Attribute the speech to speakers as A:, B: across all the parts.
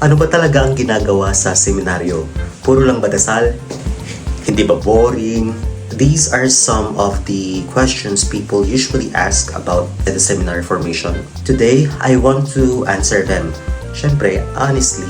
A: Ano ba talaga ang ginagawa sa seminaryo? Puro lang ba dasal? Hindi ba boring? These are some of the questions people usually ask about the seminary formation. Today, I want to answer them. Syempre, honestly.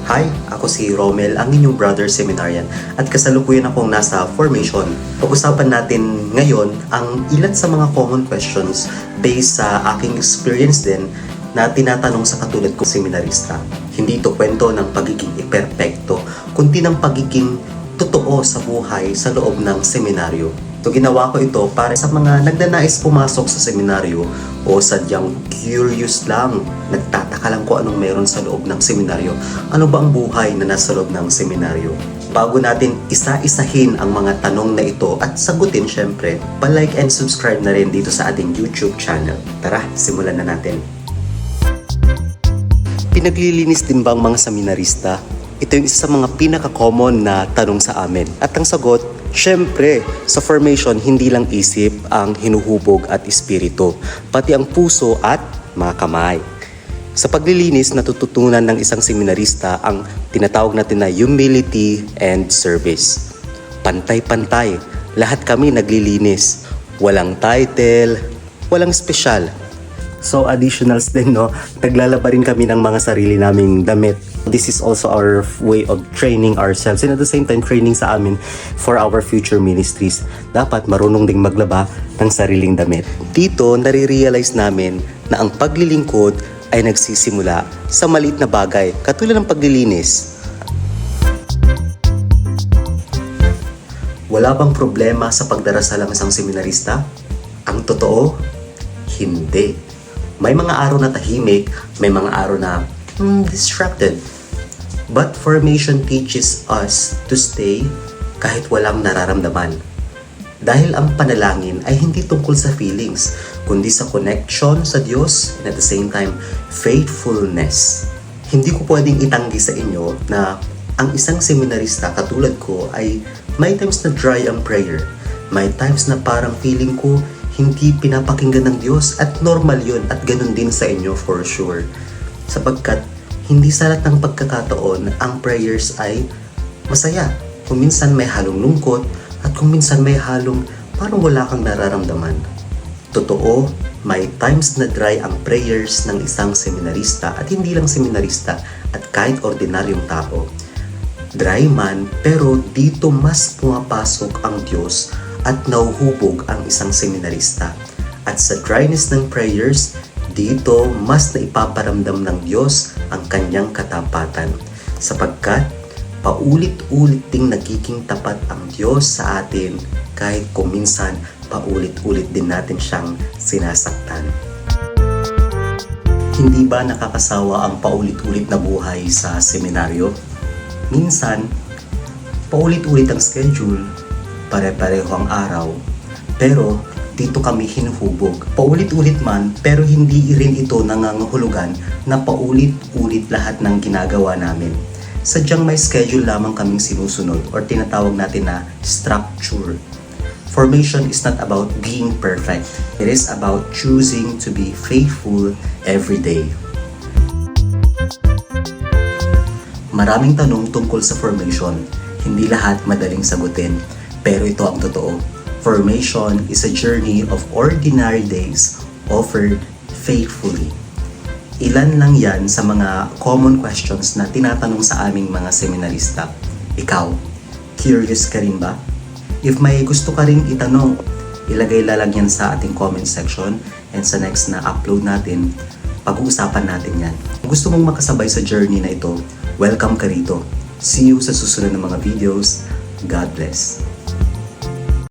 A: Hi, ako si Romel, ang inyong brother seminarian at kasalukuyan akong nasa formation. Pag-usapan natin ngayon ang ilan sa mga common questions based sa aking experience din na tinatanong sa katulad kong seminarista. Hindi ito kwento ng pagiging iperpekto, kundi ng pagiging totoo sa buhay sa loob ng seminaryo. So ginawa ko ito para sa mga nagnanais pumasok sa seminaryo o sadyang curious lang, nagtataka lang kung anong meron sa loob ng seminaryo. Ano ba ang buhay na nasa loob ng seminaryo? Bago natin isa-isahin ang mga tanong na ito at sagutin syempre, pa-like and subscribe na rin dito sa ating YouTube channel. Tara, simulan na natin. Pinaglilinis din ba ang mga seminarista? Ito yung isa sa mga pinaka-common na tanong sa amin. At ang sagot, syempre, sa formation, hindi lang isip ang hinuhubog at espiritu, pati ang puso at mga kamay. Sa paglilinis, natututunan ng isang seminarista ang tinatawag natin na humility and service. Pantay-pantay, lahat kami naglilinis. Walang title, walang special. So additionals din, no? Naglalaba rin kami ng mga sarili naming damit. This is also our way of training ourselves and at the same time training sa amin for our future ministries. Dapat marunong ding maglaba ng sariling damit. Dito, nare-realize namin na ang paglilingkod ay nagsisimula sa maliit na bagay, katulad ng paglilinis. Wala bang problema sa pagdarasal ng isang seminarista? Ang totoo, hindi. May mga araw na tahimik, may mga araw na distracted. But formation teaches us to stay kahit walang nararamdaman. Dahil ang panalangin ay hindi tungkol sa feelings, kundi sa connection sa Diyos and at the same time, faithfulness. Hindi ko pwedeng itanggi sa inyo na ang isang seminarista katulad ko ay may times na dry ang prayer. May times na parang feeling ko hindi pinapakinggan ng Diyos at normal yun at ganun din sa inyo for sure. Sapagkat hindi sa lahat ng pagkakataon ang prayers ay masaya. Kung minsan may halong lungkot at kung minsan may halong parang wala kang nararamdaman. Totoo, may times na dry ang prayers ng isang seminarista at hindi lang seminarista at kahit ordinaryong tao. Dry man, pero dito mas pumapasok ang Diyos at nauhubog ang isang seminarista. At sa dryness ng prayers, dito mas naipaparamdam ng Diyos ang kanyang katapatan. Sapagkat paulit-ulit ding nagiging tapat ang Diyos sa atin kahit kung minsan paulit-ulit din natin siyang sinasaktan. Hindi ba nakakasawa ang paulit-ulit na buhay sa seminaryo? Minsan, paulit-ulit ang schedule, pare-pareho ang araw, pero dito kami hinuhubog. Paulit-ulit man, pero hindi rin ito nangangahulugan na paulit-ulit lahat ng ginagawa namin. Sadyang may schedule lamang kaming sinusunod or tinatawag natin na structure. Formation is not about being perfect. It is about choosing to be faithful every day. Maraming tanong tungkol sa formation. Hindi lahat madaling sagutin. Pero ito ang totoo. Formation is a journey of ordinary days offered faithfully. Ilan lang yan sa mga common questions na tinatanong sa aming mga seminarista. Ikaw, curious ka rin ba? If may gusto ka rin itanong, ilagay lang yan sa ating comment section and sa next na upload natin, pag-uusapan natin yan. Kung gusto mong makasabay sa journey na ito, welcome ka rito. See you sa susunod na mga videos. God bless.